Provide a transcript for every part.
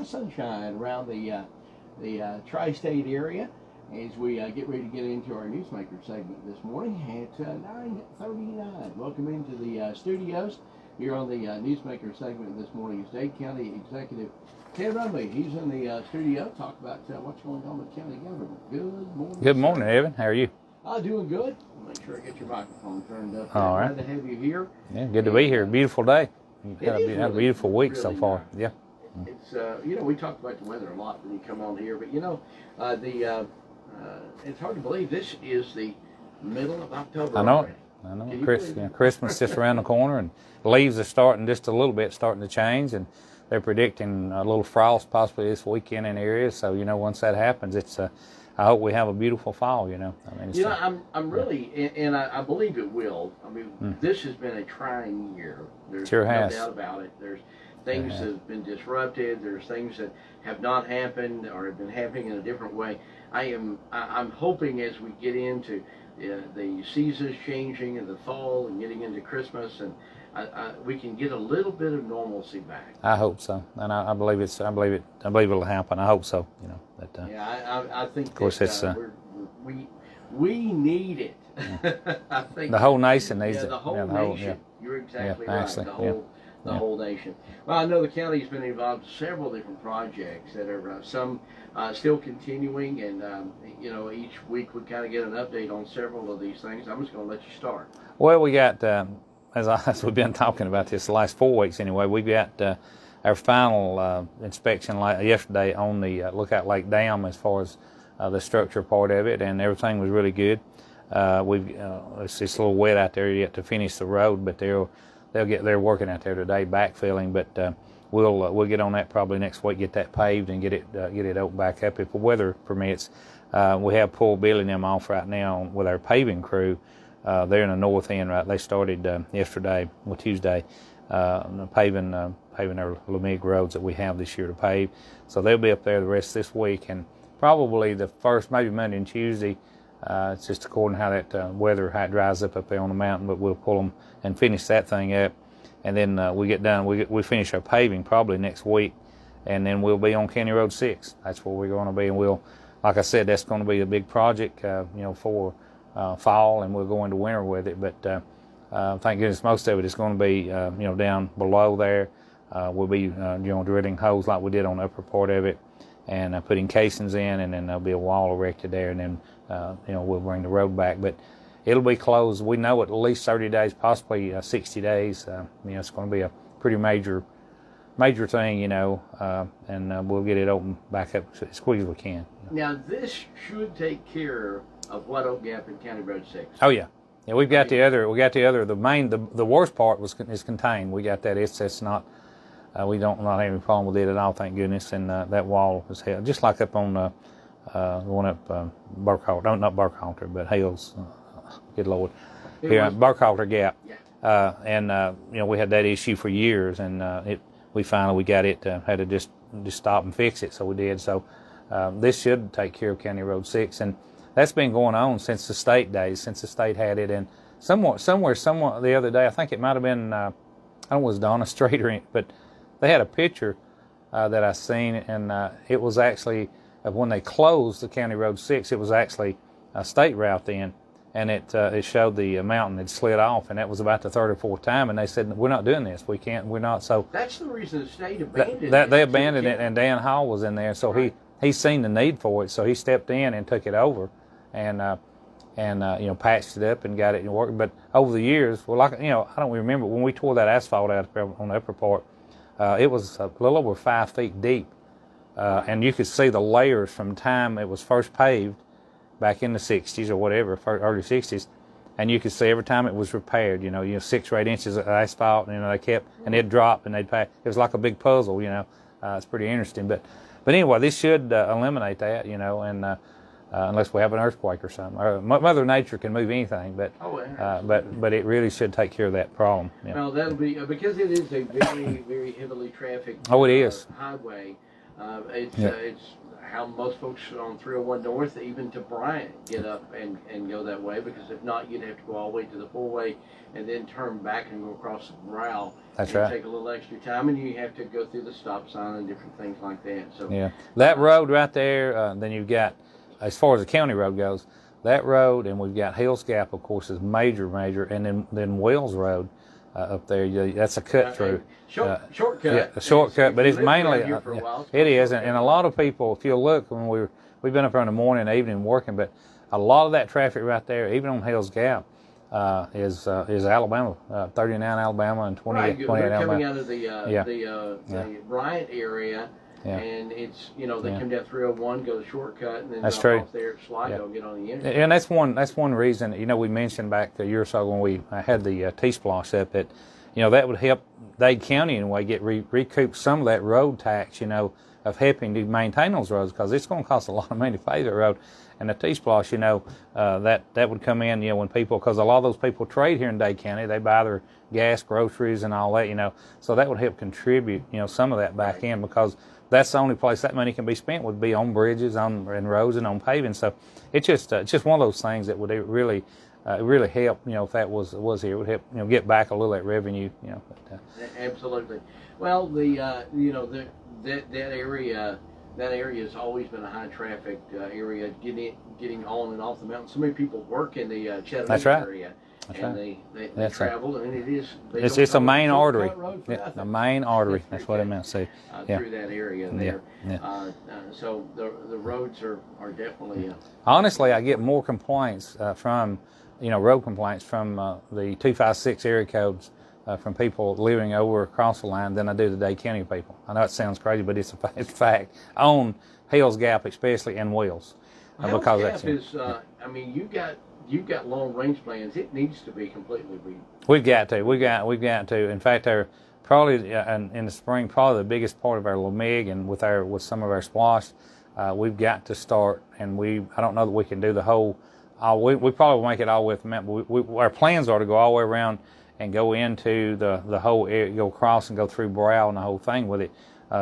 sunshine around the tri-state area as we get ready to get into our newsmaker segment this morning at 9:39. Welcome into the studios here on the newsmaker segment this morning is Dade County Executive Ted Rumley. He's in the studio talk about what's going on with county government. Good morning. Good morning, Evan. How are you? Doing good. Make sure I get your microphone turned up. All right. Glad to have you here. Yeah, good to be here. Beautiful day. You've had a beautiful week really so far. Nice. Yeah. It's we talk about the weather a lot when you come on here, but it's hard to believe this is the middle of October. I know. Already. I know. Christmas just around the corner, and leaves are starting just a little bit, starting to change, and they're predicting a little frost possibly this weekend in areas. So once that happens, it's I hope we have a beautiful fall. I mean, I'm really, and I believe it will. I mean, this has been a trying year. There's sure no has. doubt about it. There's things that have been disrupted. There's things that have not happened or have been happening in a different way. I'm hoping as we get into the seasons changing in the fall and getting into Christmas, and we can get a little bit of normalcy back. I hope so, and I believe I believe it'll happen. I hope so. I think. Of course, it's we need it. I think the whole nation needs it. The whole nation. You're exactly right. Actually, the whole nation. Well, I know the county's been involved in several different projects that are some still continuing, and each week we kind of get an update on several of these things. I'm just going to let you start. Well, we got as we've been talking about this the last 4 weeks anyway. We got our final inspection yesterday on the Lookout Lake Dam as far as the structure part of it, and everything was really good. It's just a little wet out there yet to finish the road, but they're working out there today backfilling. But we'll get on that probably next week, get that paved and get it opened back up if the weather permits. We have pulled Billy and them off right now with our paving crew. They're in the north end, right? They started Tuesday, paving our Lamig roads that we have this year to pave. So they'll be up there the rest of this week, and probably the first, maybe Monday and Tuesday. It's just according to how that weather, how it dries up there on the mountain, but we'll pull them and finish that thing up. And then we get done, we finish our paving probably next week, and then we'll be on County Road 6. That's where we're going to be, and like I said, that's going to be a big project, for fall, and we'll go into winter with it. But thank goodness most of it is going to be, down below there. We'll be, drilling holes like we did on the upper part of it, and putting casings in, and then there'll be a wall erected there, and then, we'll bring the road back. But it'll be closed. We know at least 30 days, possibly 60 days. It's going to be a pretty major thing, and we'll get it open back up as quick as we can. Now, this should take care of White Oak Gap and County Road 6. Oh, yeah. Yeah, we've got the other, the worst part is contained. We got that. It's not, we don't not have any problem with it at all, thank goodness. And that wall is held, just like up on the one up Burkhalter, not Burkhalter, but Hales, good Lord, here, Burkhalter Gap. Yeah. We had that issue for years, and we finally got it, had to just stop and fix it, so we did. So this should take care of County Road 6, and that's been going on since the state days, since the state had it. And somewhere the other day, I think it might have been, I don't know, it was Donna Street or but they had a picture that I seen, and it was actually when they closed the County Road 6, it was actually a state route then, and it showed the mountain had slid off, and that was about the third or fourth time, and they said, we're not doing this, we're not. So that's the reason the state abandoned it. They abandoned it, and Dan Hall was in there, so right. He seen the need for it, so he stepped in and took it over, and patched it up and got it working. But over the years, I don't remember when we tore that asphalt out on the upper part. It was a little over 5 feet deep, and you could see the layers from time it was first paved back in the 60s or whatever, early 60s, and you could see every time it was repaired, 6 or 8 inches of asphalt, they kept, and it'd drop and they'd pay. It was like a big puzzle, it's pretty interesting. But anyway, this should eliminate that, and unless we have an earthquake or something. Mother Nature can move anything, but it really should take care of that problem. Well, that'll be because it is a very, very heavily trafficked it is. Highway. It's how most folks on 301 North, even to Bryant, get up and go that way, because if not, you'd have to go all the way to the four-way and then turn back and go across the corral. That's and right. Take a little extra time, and you have to go through the stop sign and different things like that. So yeah, that road right there. Then you've got, as far as the county road goes, that road, and we've got Hills Gap, of course, is major, and then Wells Road. Up there, that's a cut through. Shortcut. Yeah, a shortcut, but it's mainly it is, and a lot of people. If you look, when we've been up there in the morning and evening working, but a lot of that traffic right there, even on Hills Gap, is Alabama, 39 Alabama and 28 Alabama. Coming out of the Bryant area. Yeah. And it's, they come down 301, go the shortcut, and then that's drop off there at Sligo, get on the interstate. And that's one reason, we mentioned back a year or so when we had the T-Splosh up that, that would help Dade County in a way recoup some of that road tax, of helping to maintain those roads, because it's going to cost a lot of money to pave that road. And the T-Splosh, that would come in, when people, because a lot of those people trade here in Dade County, they buy their gas, groceries, and all that, so that would help contribute, some of that back in, because that's the only place that money can be spent would be on bridges, and roads, and on paving. So it's just one of those things that would really help. If that was here, it would help. Get back a little of that revenue. Absolutely. Well, that area has always been a high traffic area. Getting on and off the mountain. So many people work in the Chattanooga area. That's and right. they travel, and it is. It's a main artery. Yeah, the main artery. That's what it meant. See, through that area there. Yeah. So the roads are definitely. Honestly, I get more complaints from, road complaints from the 256 area codes from people living over across the line than I do the Dade County people. I know it sounds crazy, but it's a fact. On Hills Gap, especially, and Wells, because Gap is. You've got long range plans. It needs to be completely We've got to. In fact, our probably in the spring, probably the biggest part of our LMIG and with some of our splosh, we've got to start. And I don't know that we can do the whole. We probably will make it all the way with the mountain. But our plans are to go all the way around and go into the whole area, go across and go through Brow and the whole thing with it,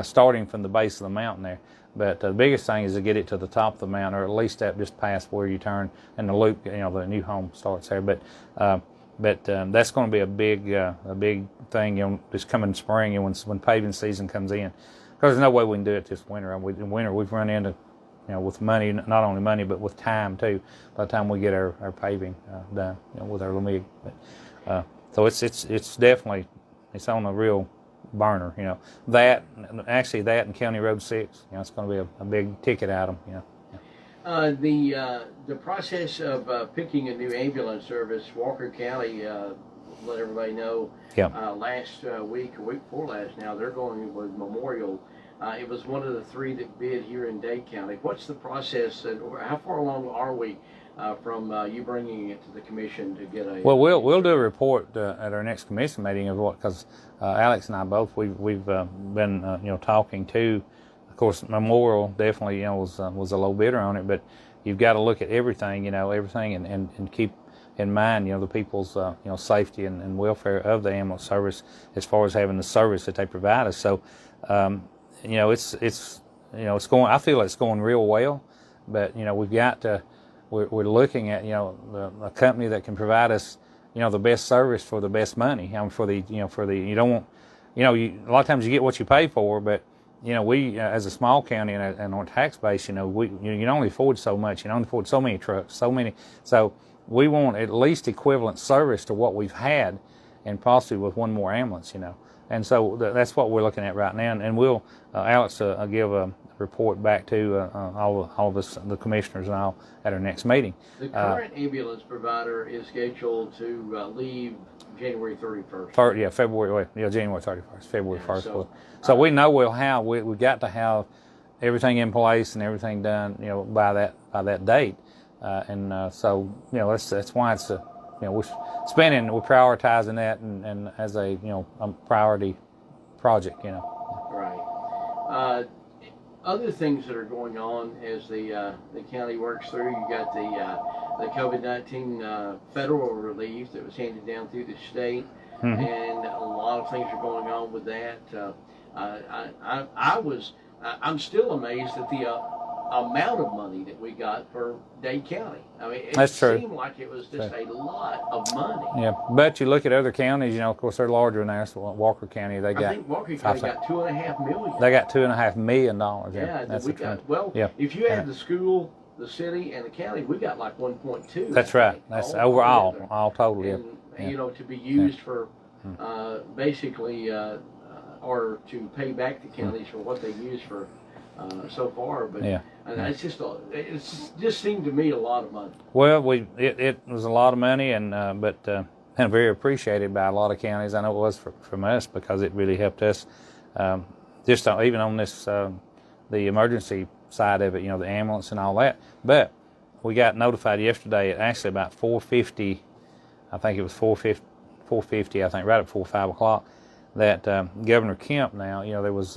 starting from the base of the mountain there. But the biggest thing is to get it to the top of the mountain, or at least up just past where you turn, and the loop, the new home starts there. But that's going to be a big thing, this coming spring, when paving season comes in. Because there's no way we can do it this winter. In winter, we've run into, with money, not only money, but with time too. By the time we get our paving done, with our LMIG. So it's definitely, it's on a real burner, that and County Road 6, it's going to be a big ticket item, The process of picking a new ambulance service, Walker County let everybody know last week or week before last now, they're going with Memorial. It was one of the three that bid here in Dade County. What's the process, and how far along are we from you bringing it to the commission to get a... Well, we'll do a report at our next commission meeting of what, because Alex and I both, we've been talking to, of course, Memorial definitely was a low bidder on it, but you've got to look at everything, and keep in mind, the people's safety and welfare of the ambulance service as far as having the service that they provide us. So it's going, I feel it's going real well, but we've got to. We're looking at a company that can provide us the best service for the best money. You don't want a lot of times you get what you pay for, but we as a small county and our tax base, you can only afford so much. You can only afford so many trucks, so we want at least equivalent service to what we've had, and possibly with one more ambulance. And so that's what we're looking at right now. And we'll Alex give a report back to all of us, the commissioners and all, at our next meeting. The current ambulance provider is scheduled to leave January 31st. January 31st, February 1st. So we know we've got to have everything in place and everything done, by that date. So that's why it's we're prioritizing that and as a priority project. Right. Other things that are going on as the county works through, you got the COVID-19 federal relief that was handed down through the state, and a lot of things are going on with that. I was I'm still amazed at the amount of money that we got for Dade County. I mean, it That's true. seemed like it was just a lot of money. Yeah, but you look at other counties, you know, of course they're larger than ours. So Walker County, they got. I think Walker County got $2.5 million. They got $2.5 million. Yeah, that's we got. Well, if you add the school, the city, and the county, we got like 1.2. That's right. That's overall, all total. And you know, to be used for basically, or to pay back the counties for what they used for so far. But and it's just seemed to me a lot of money. Well, it was a lot of money, and and very appreciated by a lot of counties. I know it was from us, because it really helped us. Just even on this the emergency side of it, you know, the ambulance and all that. But we got notified yesterday at actually about 4:50. I think it was 4:50. I think right at 5 o'clock. That Governor Kemp now, you know, there was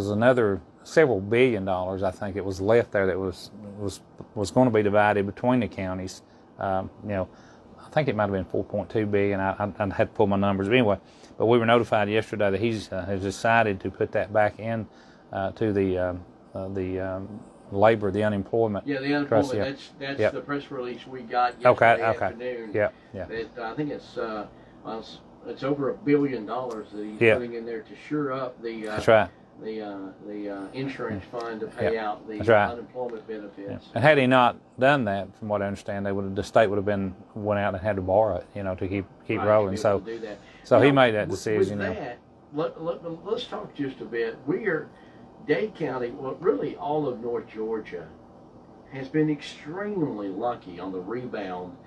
another several $1 billion, I think it was left there, that was going to be divided between the counties. You know, I think it might have been 4.2 billion. I had to pull my numbers, but anyway. But we were notified yesterday that he's has decided to put that back in to the labor, the unemployment. Yeah, the unemployment. That's the press release we got yesterday afternoon. Yeah. I think it's over $1 billion that he's putting in there to shore up the. That's right. The insurance fund to pay out the unemployment benefits. Yeah. And had he not done that, from what I understand, the state would have went out and had to borrow it, you know, to keep rolling. So he made that decision. With that, let's talk just a bit. Dade County, well, really all of North Georgia, has been extremely lucky on the rebound.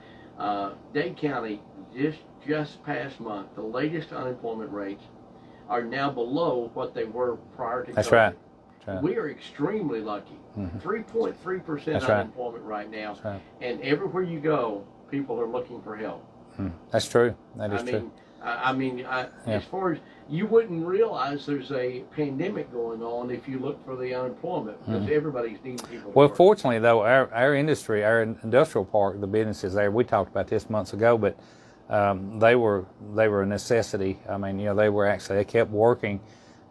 Dade County just past month, the latest unemployment rates are now below what they were prior to COVID. That's right. We are extremely lucky. 3.3% unemployment right now. Right. And everywhere you go, people are looking for help. That's true. That is true. As far as you wouldn't realize there's a pandemic going on if you look for the unemployment, because everybody's needing people to work. Fortunately, though, our industry, our industrial park, the businesses there, we talked about this months ago, but they were a necessity. I mean, you know, they kept working,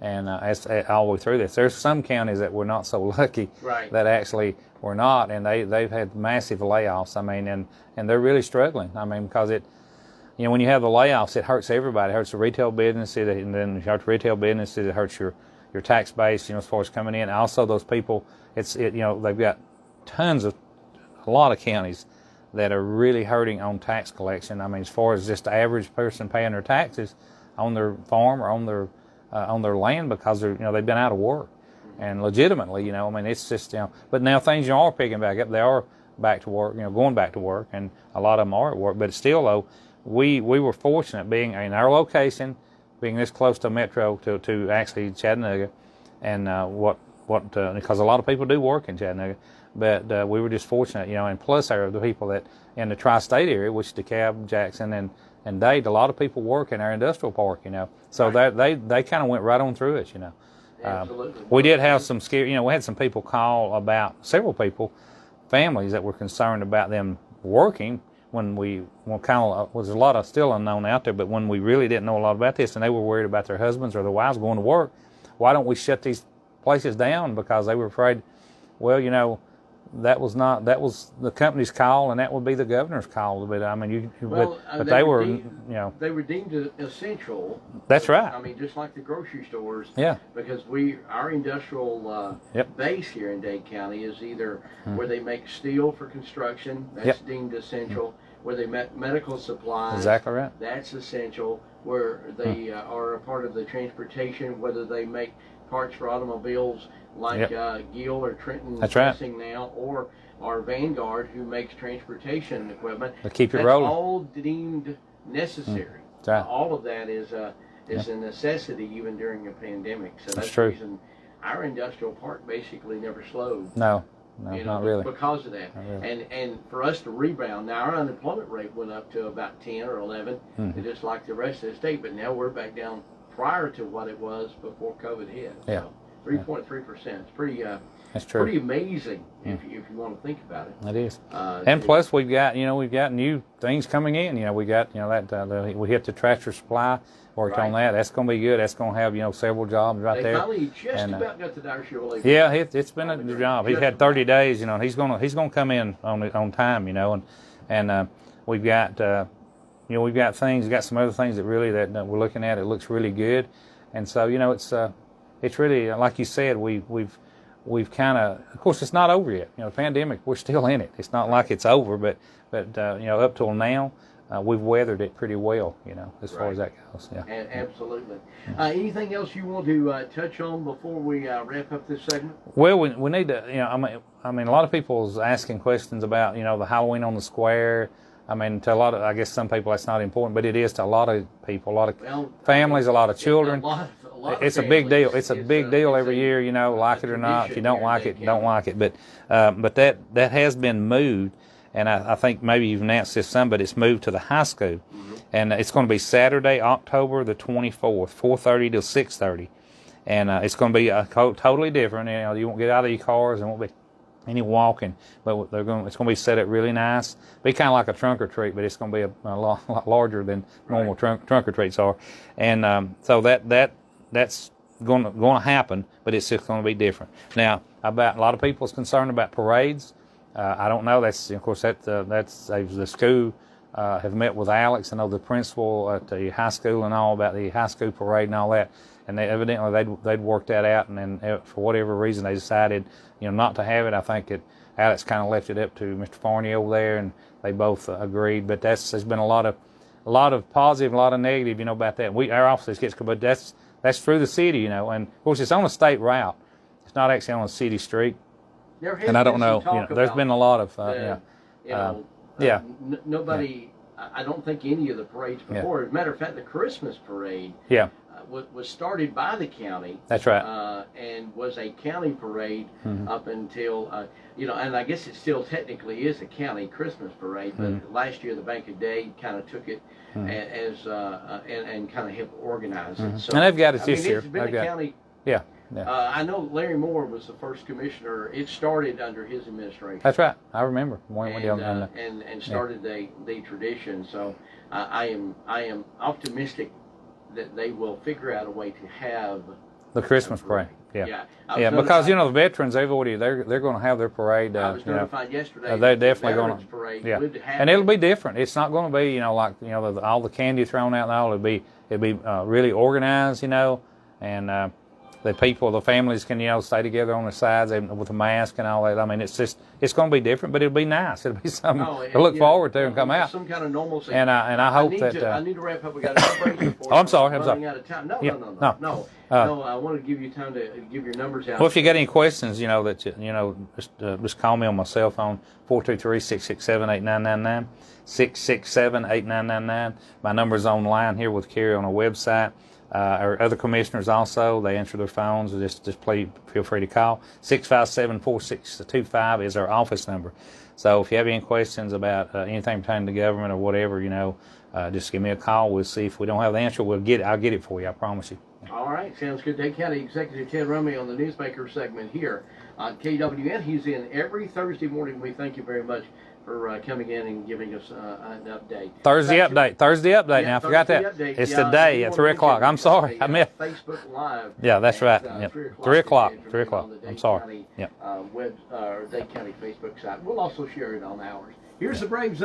and all the way through this. There's some counties that were not so lucky that actually were not, and they've had massive layoffs. I mean, and they're really struggling. I mean, because you know, when you have the layoffs, it hurts everybody. It hurts the retail businesses, and then it hurts retail businesses. It hurts your tax base, you know, as far as coming in. Also, those people, you know, they've got a lot of counties that are really hurting on tax collection. I mean, as far as just the average person paying their taxes on their farm or on their land, because they've been out of work, and legitimately, you know, I mean, it's just, you know, but now things are picking back up. They are back to work, you know, going back to work, and a lot of them are at work. But still, though, we were fortunate being in our location, being this close to Metro to actually Chattanooga, and because a lot of people do work in Chattanooga. But we were just fortunate, you know, and plus the people that in the tri-state area, which is DeKalb, Jackson, and Dade, a lot of people work in our industrial park, you know. So they kind of went right on through it, you know. Absolutely. We did have some scare, you know, we had some people call about, several people, families that were concerned about them working when there's a lot of still unknown out there, but when we really didn't know a lot about this, and they were worried about their husbands or their wives going to work, why don't we shut these places down? Because they were afraid, well, you know, that was the company's call, and that would be the governor's call. But I mean, but they were, you know, they were deemed essential. That's right. I mean, just like the grocery stores. Yeah. Because our industrial base here in Dade County is either where they make steel for construction, that's deemed essential. Where they make medical supplies. Exactly right. That's essential. Where they are a part of the transportation, whether they make parts for automobiles, like Gill or Trenton Racing now, or our Vanguard, who makes transportation equipment. To keep it rolling. That's all deemed necessary. All of that is a necessity even during a pandemic. So that's true. The reason our industrial park basically never slowed. No, not really. Because of that. Really. And for us to rebound, now our unemployment rate went up to about 10 or 11, just like the rest of the state, but now we're back down prior to what it was before COVID hit. Yeah. 3.3%. It's pretty. That's true. Pretty amazing if you want to think about it. It is. And plus we've got new things coming in. We got we hit the Tractor Supply. Worked on that. That's going to be good. That's going to have several jobs right there. They finally just about got the Dade show. Yeah, it's been a job. He's had 30 days. He's going to come in on time. And we've got we've got things. We've got some other things that we're looking at. It looks really good. And so it's really like you said. We've kind of course it's not over yet. The pandemic, we're still in it. It's not like it's over, but up till now. We've weathered it pretty well, as far as that goes. Yeah. Absolutely. Anything else you want to touch on before we wrap up this segment? Well, we need to, I mean, a lot of people's asking questions about, the Halloween on the square. I mean, to a lot of, I guess some people that's not important, but it is to a lot of people, a lot of families, a lot of children. It's a big deal. It's a big deal every year, like it or not. If you don't like it, don't like it. But that has been moved. And I think maybe you've announced this some, but it's moved to the high school. Mm-hmm. And it's going to be Saturday, October the 24th, 4:30 to 6:30. And it's going to be totally different. You won't get out of your cars. There won't be any walking. But it's going to be set up really nice. Be kind of like a trunk or treat, but it's going to be a lot larger than normal trunk or treats are. And so that's going to happen, but it's just going to be different. Now, a lot of people's concerned about parades. I don't know. That's of course that's the school have met with Alex. I know the principal at the high school and all about the high school parade and all that. And they'd worked that out. And then for whatever reason they decided not to have it. I think that Alex kind of left it up to Mr. Fournier over there, and they both agreed. But there's been a lot of positive, a lot of negative, about that. Our offices gets, but that's through the city, and of course it's on a state route. It's not actually on a city street. And I don't know. There's been a lot of nobody. I don't think any of the parades before. As a matter of fact, the Christmas parade was started by the county. That's right. And was a county parade up until and I guess it still technically is a county Christmas parade. But last year the Bank of Dade kind of took it as and kind of helped organize it. So, and they've got it this year. It's been a county. Yeah. I know Larry Moore was the first commissioner. It started under his administration. That's right. I remember. And started the tradition. So I am optimistic that they will figure out a way to have the Christmas parade. Yeah. Because the veterans they're going to have their parade. I was notified yesterday. They're definitely going to parade. Yeah. And it'll be different. It's not going to be like all the candy thrown out and all. It'll be really organized. And the people, the families can, stay together on the sides with a mask and all that. I mean, it's going to be different, but it'll be nice. It'll be something to look forward to and come out. Some kind of normalcy. And I hope I need to wrap up. We got a break report. I'm sorry. Running out of time. No. I want to give you time to give your numbers out. Well, if you got any questions, just call me on my cell phone, 423-667-8999, 667-8999. My number's online here with Kerry on our website. Our other commissioners also, they answer their phones. Just feel free to call. 657-4625 is our office number. So if you have any questions about anything pertaining to government or whatever, just give me a call. We'll see if we don't have the answer. I'll get it for you. I promise you. All right, sounds good. Dade County Executive Ted Rumley on the Newsmaker segment here on KWN. He's in every Thursday morning. We thank you very much for coming in and giving us an update. Thursday update. Now, I forgot that. Update. It's today at 3 o'clock. I'm sorry. I missed. Facebook Live. Yeah, that's right. 3 o'clock. 3 o'clock. I'm sorry. Dade County Facebook site. We'll also share it on ours. Here's the Braves.